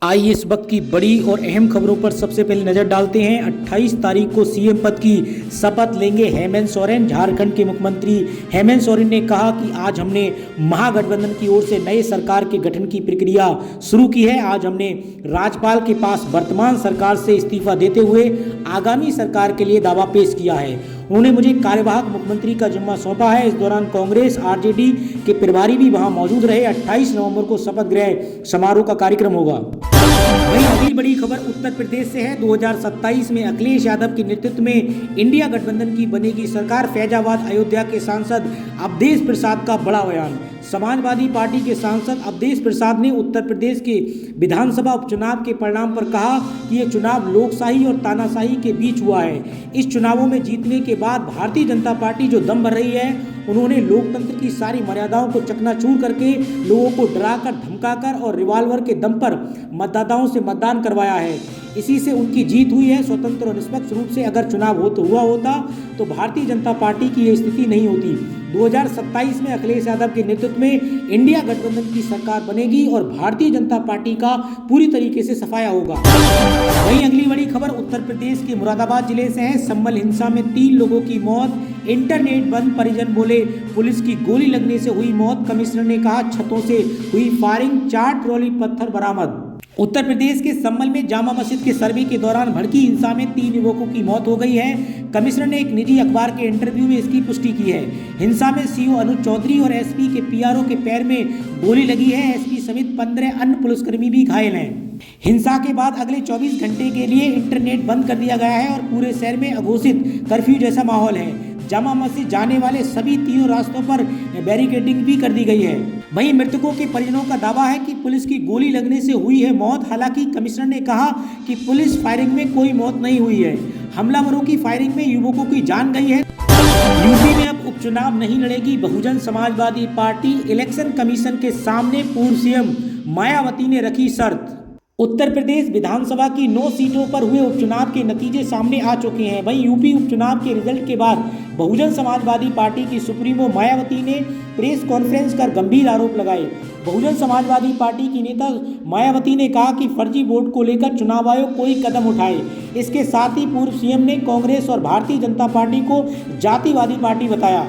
आइए इस वक्त की बड़ी और अहम खबरों पर सबसे पहले नजर डालते हैं। 28 तारीख को सीएम पद की शपथ लेंगे हेमंत सोरेन। झारखंड के मुख्यमंत्री हेमंत सोरेन ने कहा कि आज हमने महागठबंधन की ओर से नए सरकार के गठन की प्रक्रिया शुरू की है। आज हमने राज्यपाल के पास वर्तमान सरकार से इस्तीफा देते हुए आगामी सरकार के लिए दावा पेश किया है। उन्होंने मुझे कार्यवाहक मुख्यमंत्री का जिम्मा सौंपा है। इस दौरान कांग्रेस आरजेडी के प्रभारी भी वहां मौजूद रहे। 28 नवंबर को शपथ ग्रहण समारोह का कार्यक्रम होगा। वहीं अगली बड़ी खबर उत्तर प्रदेश से है। 2027 में अखिलेश यादव के नेतृत्व में इंडिया गठबंधन की बनेगी सरकार। फैजाबाद अयोध्या के सांसद अवधेश प्रसाद का बड़ा बयान। समाजवादी पार्टी के सांसद अवधेश प्रसाद ने उत्तर प्रदेश के विधानसभा उपचुनाव के परिणाम पर कहा कि ये चुनाव लोकशाही और तानाशाही के बीच हुआ है। इस चुनावों में जीतने के बाद भारतीय जनता पार्टी जो दम भर रही है, उन्होंने लोकतंत्र की सारी मर्यादाओं को चकनाचूर करके लोगों को डराकर धमकाकर और रिवॉल्वर के दम पर मतदाताओं से मतदान करवाया है। इसी से उनकी जीत हुई है। स्वतंत्र और निष्पक्ष रूप से अगर चुनाव हुआ होता तो भारतीय जनता पार्टी की ये स्थिति नहीं होती। 2027 में अखिलेश यादव के नेतृत्व में इंडिया गठबंधन की सरकार बनेगी और भारतीय जनता पार्टी का पूरी तरीके से सफाया होगा। वहीं अगली बड़ी खबर उत्तर प्रदेश के मुरादाबाद जिले से है। संभल हिंसा में 3 लोगों की मौत, इंटरनेट बंद, परिजन बोले पुलिस की गोली लगने से हुई मौत। कमिश्नर ने कहा छतों से हुई फायरिंग, 4 ट्रॉली पत्थर बरामद। उत्तर प्रदेश के संभल में जामा मस्जिद के सर्वे के दौरान भड़की हिंसा में 3 युवकों की मौत हो गई है। कमिश्नर ने एक निजी अखबार के इंटरव्यू में इसकी पुष्टि की है। हिंसा में सीओ अनुज चौधरी और एसपी के पीआरओ के पैर में गोली लगी है। एसपी समेत 15 अन्य पुलिसकर्मी भी घायल हैं। हिंसा के बाद अगले 24 घंटे के लिए इंटरनेट बंद कर दिया गया है और पूरे शहर में अघोषित कर्फ्यू जैसा माहौल है। जामा मस्जिद जाने वाले सभी 3 रास्तों पर बैरिकेडिंग भी कर दी गई है। वहीं मृतकों के परिजनों का दावा है कि पुलिस की गोली लगने से हुई है मौत। हालांकि कमिश्नर ने कहा कि पुलिस फायरिंग में कोई मौत नहीं हुई है। हमलावरों की फायरिंग में युवकों की जान गई है। यूपी में अब उपचुनाव नहीं लड़ेगी Bahujan Samajwadi party. Election commission के सामने पूर्व सीएम मायावती ने रखी शर्त। उत्तर प्रदेश विधानसभा की 9 सीटों पर हुए उपचुनाव के नतीजे सामने आ चुके हैं। वहीं यूपी उपचुनाव के रिजल्ट के बाद बहुजन समाजवादी पार्टी की सुप्रीमो मायावती ने प्रेस कॉन्फ्रेंस कर गंभीर आरोप लगाए। बहुजन समाजवादी पार्टी की नेता मायावती ने कहा कि फर्जी वोट को लेकर चुनाव आयोग कोई कदम उठाए। इसके साथ ही पूर्व सीएम ने कांग्रेस और भारतीय जनता पार्टी को जातिवादी पार्टी बताया।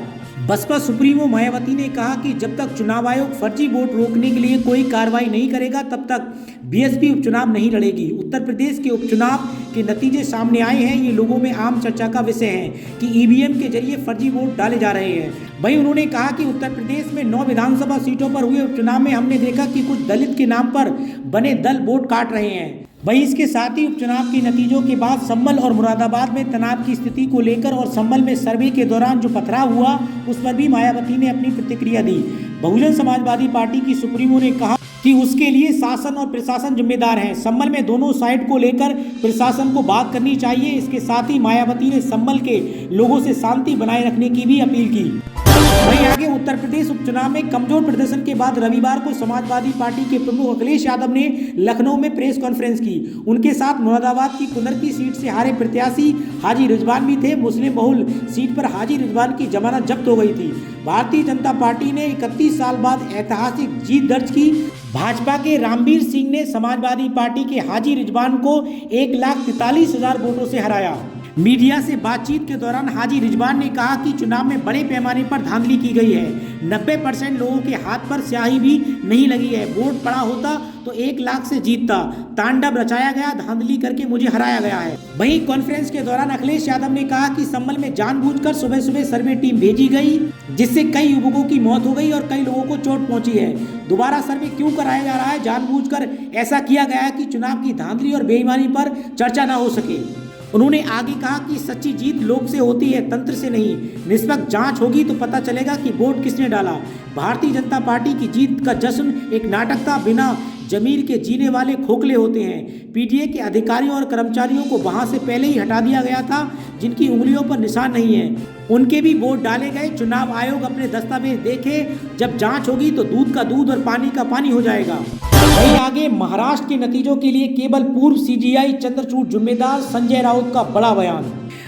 बसपा सुप्रीमो मायावती ने कहा कि जब तक चुनाव आयोग फर्जी वोट रोकने के लिए कोई कार्रवाई नहीं करेगा तब तक बीएसपी उपचुनाव नहीं लड़ेगी। उत्तर प्रदेश के उपचुनाव के नतीजे सामने आए हैं। ये लोगों में आम चर्चा का विषय है कि ईवीएम के जरिए फर्जी वोट डाले जा रहे हैं। वहीं उन्होंने कहा कि उत्तर प्रदेश में 9 विधानसभा सीटों पर हुए उपचुनाव में हमने देखा कि कुछ दलित के नाम पर बने दल वोट काट रहे हैं। वहीं इसके साथ ही उपचुनाव के नतीजों के बाद संभल और मुरादाबाद में तनाव की स्थिति को लेकर और संभल में सर्वे के दौरान जो पथराव हुआ उस पर भी मायावती ने अपनी प्रतिक्रिया दी। बहुजन समाजवादी पार्टी की सुप्रीमो ने कहा कि उसके लिए शासन और प्रशासन जिम्मेदार हैं। संभल में दोनों साइड को लेकर प्रशासन को बात करनी चाहिए। इसके साथ ही मायावती ने संभल के लोगों से शांति बनाए रखने की भी अपील की। वहीं आगे उत्तर प्रदेश उपचुनाव में कमजोर प्रदर्शन के बाद रविवार को समाजवादी पार्टी के प्रमुख अखिलेश यादव ने लखनऊ में प्रेस कॉन्फ्रेंस की। उनके साथ मुरादाबाद की कुंदरकी सीट से हारे प्रत्याशी हाजी रिजवान भी थे। मुस्लिम बहुल सीट पर हाजी रिजवान की जमानत जब्त हो गई थी। भारतीय जनता पार्टी ने 31 साल बाद ऐतिहासिक जीत दर्ज की। भाजपा के रामवीर सिंह ने समाजवादी पार्टी के हाजी रिजवान को 1,43,000 वोटों से हराया। मीडिया से बातचीत के दौरान हाजी रिजवान ने कहा कि चुनाव में बड़े पैमाने पर धांधली की गई है। 90% लोगों के हाथ पर स्याही भी नहीं लगी है। वोट पड़ा होता तो 1 लाख से जीतता। तांडव रचाया गया, धांधली करके मुझे हराया गया है। वहीं कॉन्फ्रेंस के दौरान अखिलेश यादव ने कहा कि संभल में जानबूझकर सुबह सुबह सर्वे टीम भेजी गई, जिससे कई युवकों की मौत हो गई और कई लोगों को चोट पहुंची है। दोबारा सर्वे क्यों कराया जा रहा है? जानबूझकर ऐसा किया गया है कि चुनाव की धांधली और बेईमानी पर चर्चा न हो सके। उन्होंने आगे कहा कि सच्ची जीत लोक से होती है, तंत्र से नहीं। निष्पक्ष जांच होगी तो पता चलेगा कि वोट किसने डाला। भारतीय जनता पार्टी की जीत का जश्न एक नाटक था। बिना जमीर के जीने वाले खोखले होते हैं। पीटीए के अधिकारियों और कर्मचारियों को वहां से पहले ही हटा दिया गया था जिनकी उंगलियों पर निशान नहीं है। उनके भी वोट डाले गए। चुनाव आयोग अपने दस्तावेज देखे, जब जांच होगी तो दूध का दूध और पानी का पानी हो जाएगा। वहीं आगे महाराष्ट्र के नतीजों के लिए केवल पूर्व सीजीआई चंद्रचूड़ जिम्मेदार, संजय राउत का बड़ा बयान।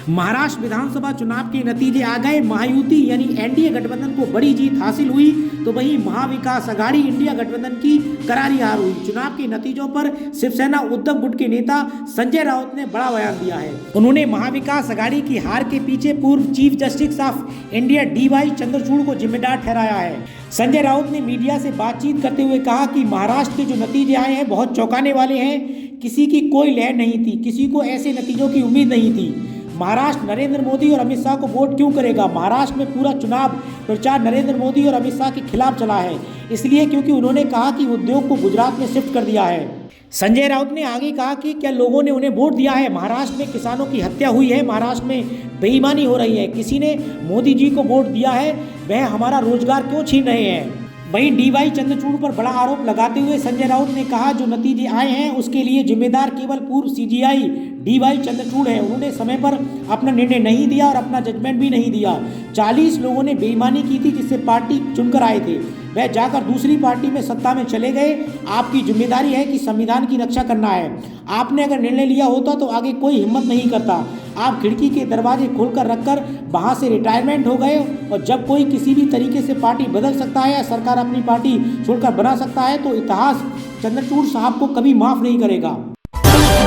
महाराष्ट्र विधानसभा चुनाव के नतीजे आ गए। महायुति यानी एनडीए गठबंधन को बड़ी जीत हासिल हुई, तो वहीं महाविकास अघाड़ी इंडिया गठबंधन की करारी हार हुई। चुनाव के नतीजों पर शिवसेना उद्धव गुट के नेता संजय राउत ने बड़ा बयान दिया है। उन्होंने महाविकास अघाड़ी की हार के पीछे पूर्व chief justice of India DY Chandrachud को जिम्मेदार ठहराया है। संजय राउत ने मीडिया से बातचीत करते हुए कहा कि महाराष्ट्र के जो नतीजे आए हैं बहुत चौंकाने वाले हैं। किसी की कोई लहर नहीं थी, किसी को ऐसे नतीजों की उम्मीद नहीं थी। महाराष्ट्र नरेंद्र मोदी और अमित शाह को वोट क्यों करेगा? महाराष्ट्र में पूरा चुनाव प्रचार नरेंद्र मोदी और अमित शाह के खिलाफ चला है, इसलिए क्योंकि उन्होंने कहा कि उद्योग को गुजरात में शिफ्ट कर दिया है। संजय राउत ने आगे कहा कि क्या लोगों ने उन्हें वोट दिया है? महाराष्ट्र में किसानों की हत्या हुई है, महाराष्ट्र में बेईमानी हो रही है। किसी ने मोदी जी को वोट दिया है, वह हमारा रोजगार क्यों छीन रहे हैं? वहीं डीवाई चंद्रचूड़ पर बड़ा आरोप लगाते हुए संजय राउत ने कहा जो नतीजे आए हैं उसके लिए जिम्मेदार केवल पूर्व सीजीआई डीवाई चंद्रचूड़ है। उन्होंने समय पर अपना निर्णय नहीं दिया और अपना जजमेंट भी नहीं दिया। 40 लोगों ने बेईमानी की थी जिससे पार्टी चुनकर आए थे, वह जाकर दूसरी पार्टी में सत्ता में चले गए। आपकी जिम्मेदारी है कि संविधान की रक्षा करना है। आपने अगर निर्णय लिया होता तो आगे कोई हिम्मत नहीं करता। आप खिड़की के दरवाजे खोलकर रखकर वहां से रिटायरमेंट हो गए, और जब कोई किसी भी तरीके से पार्टी बदल सकता है या सरकार अपनी पार्टी छोड़कर बना सकता है तो इतिहास चंद्रचूड़ साहब को कभी माफ नहीं करेगा।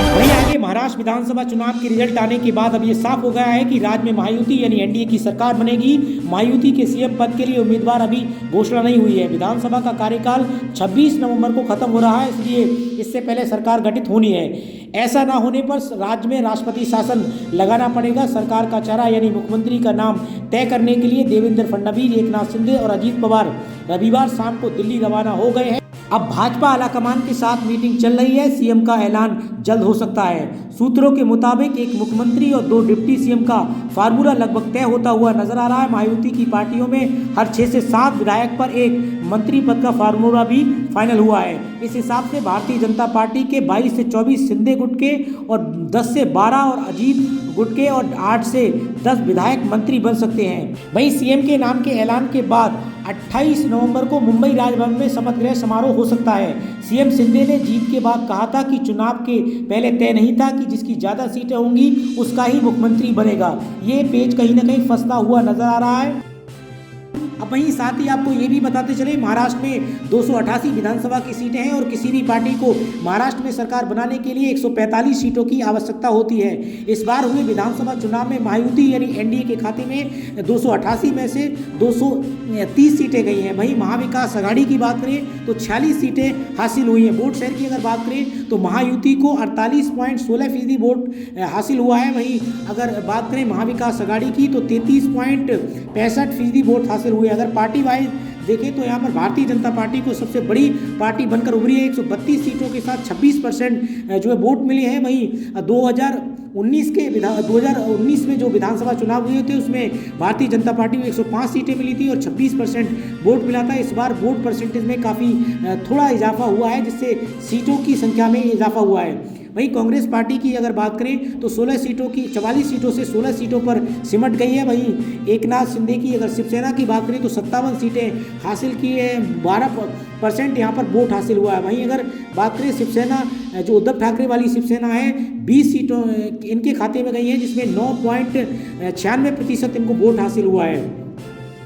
वहीं आगे महाराष्ट्र विधानसभा चुनाव के रिजल्ट आने के बाद अब ये साफ हो गया है कि राज्य में महायुति यानी एनडीए की सरकार बनेगी। महायुति के सीएम पद के लिए उम्मीदवार अभी घोषणा नहीं हुई है। विधानसभा का कार्यकाल 26 नवंबर को खत्म हो रहा है, इसलिए इससे पहले सरकार गठित होनी है। ऐसा ना होने पर राज्य में राष्ट्रपति शासन लगाना पड़ेगा। सरकार का चेहरा यानी मुख्यमंत्री का नाम तय करने के लिए देवेंद्र फडणवीस, एकनाथ शिंदे और अजीत पवार रविवार शाम को दिल्ली रवाना हो गए हैं। अब भाजपा आलाकमान के साथ मीटिंग चल रही है। सीएम का ऐलान जल्द हो सकता है। सूत्रों के मुताबिक एक मुख्यमंत्री और 2 डिप्टी सीएम का फार्मूला लगभग तय होता हुआ नजर आ रहा है। महायुति की पार्टियों में हर 6 से 7 विधायक पर एक मंत्री पद का फार्मूला भी फाइनल हुआ है। इस हिसाब से भारतीय जनता पार्टी के 22 से 24 शिंदे गुट के और 10 से 12 और अजीत गुट के और 8 से 10 विधायक मंत्री बन सकते हैं। वहीं सीएम के नाम के ऐलान के बाद 28 नवंबर को मुंबई राजभवन में शपथ ग्रहण समारोह हो सकता है। सीएम शिंदे ने जीत के बाद कहा था कि चुनाव के पहले तय नहीं था कि जिसकी ज़्यादा सीटें होंगी उसका ही मुख्यमंत्री बनेगा। ये पेच कहीं ना कहीं फंसता हुआ नजर आ रहा है। अब वहीं साथ ही आपको ये भी बताते चले महाराष्ट्र में 288 विधानसभा की सीटें हैं और किसी भी पार्टी को महाराष्ट्र में सरकार बनाने के लिए 145 सीटों की आवश्यकता होती है। इस बार हुए विधानसभा चुनाव में महायुति यानी एनडीए के खाते में 288 में से 230 सीटें गई हैं। वहीं महाविकास अघाड़ी की बात करें तो 46 सीटें हासिल हुई हैं। वोट शेयर की अगर बात करें तो महायुति को 48.16% वोट हासिल हुआ है। वहीं अगर बात करें महाविकास अघाड़ी की तो 33.65% वोट हासिल हुए। अगर पार्टी वाइज देखें तो यहाँ पर भारतीय जनता पार्टी को सबसे बड़ी पार्टी बनकर उभरी है। 132 सीटों के साथ 26% जो है वोट मिले हैं। वहीं 2019 में जो विधानसभा चुनाव हुए थे उसमें भारतीय जनता पार्टी को 105 सीटें मिली थी और 26% वोट मिला था। इस बार वोट परसेंटेज में काफ़ी थोड़ा इजाफा हुआ है, जिससे सीटों की संख्या में इजाफा हुआ है। वहीं कांग्रेस पार्टी की अगर बात करें तो 44 सीटों से 16 सीटों पर सिमट गई है। वहीं एकनाथ शिंदे की अगर शिवसेना की बात करें तो 57 सीटें हासिल की है, 12% यहाँ पर वोट हासिल हुआ है। वहीं अगर बात करें शिवसेना जो उद्धव ठाकरे वाली शिवसेना है 20 सीटों इनके खाते में गई हैं, जिसमें 9.96% इनको वोट हासिल हुआ है।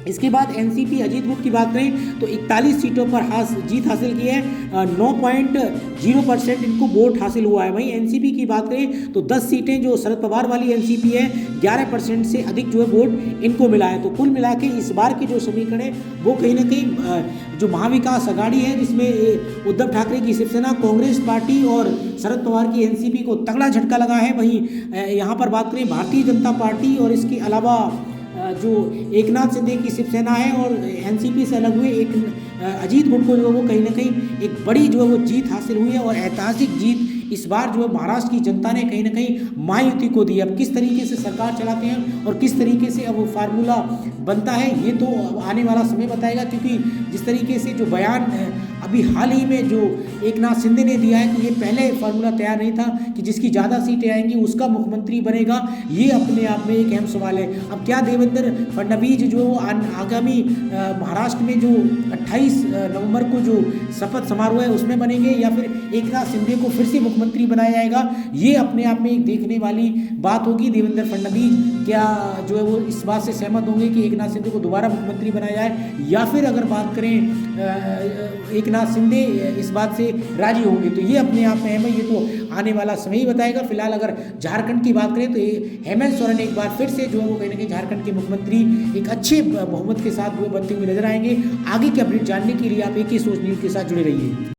इसके बाद एनसीपी अजीत गुट की बात करें तो 41 सीटों पर जीत हासिल की है, 9.0% इनको वोट हासिल हुआ है। वहीं एनसीपी की बात करें तो 10 सीटें जो शरद पवार वाली एनसीपी है 11% से अधिक जो है वोट इनको मिला है। तो कुल मिला के इस बार के जो समीकरण है वो कहीं ना कहीं जो महाविकास अघाड़ी है जिसमें उद्धव ठाकरे की शिवसेना, कांग्रेस पार्टी और शरद पवार की एनसीपी को तगड़ा झटका लगा है। वहीं यहाँ पर बात करें भारतीय जनता पार्टी और इसके अलावा जो एकनाथ शिंदे की शिवसेना है और एनसीपी से अलग हुए एक अजीत गुट को जो है वो कहीं ना कहीं एक बड़ी जो है वो जीत हासिल हुई है और ऐतिहासिक जीत इस बार जो है महाराष्ट्र की जनता ने कहीं ना कहीं महायुति को दी। अब किस तरीके से सरकार चलाते हैं और किस तरीके से अब वो फार्मूला बनता है ये तो आने वाला समय बताएगा, क्योंकि जिस तरीके से जो बयान अब अभी हाल ही में जो एकनाथ शिंदे ने दिया है कि ये पहले फार्मूला तैयार नहीं था कि जिसकी ज़्यादा सीटें आएंगी उसका मुख्यमंत्री बनेगा, ये अपने आप में एक अहम सवाल है। अब क्या देवेंद्र फडणवीस जो आगामी महाराष्ट्र में जो 28 नवंबर को जो शपथ समारोह है उसमें बनेंगे या फिर एकनाथ शिंदे को फिर से मुख्यमंत्री बनाया जाएगा, ये अपने आप में एक देखने वाली बात होगी। देवेंद्र फडणवीस क्या जो है वो इस बात से सहमत होंगे कि एकनाथ शिंदे को दोबारा मुख्यमंत्री बनाया जाए, या फिर अगर बात करें एकनाथ शिंदे इस बात से राजी होंगे, तो ये अपने आप में अहम है। ये तो आने वाला समय ही बताएगा। फिलहाल अगर झारखंड की बात करें तो हेमंत सोरेन एक बार फिर से जो है वो कहीं ना कहीं झारखंड के मुख्यमंत्री एक अच्छे बहुमत के साथ वो बनते हुए नजर आएंगे। आगे की अपडेट जानने के लिए आप एक ही सोच न्यूज़ के साथ जुड़े रहिए।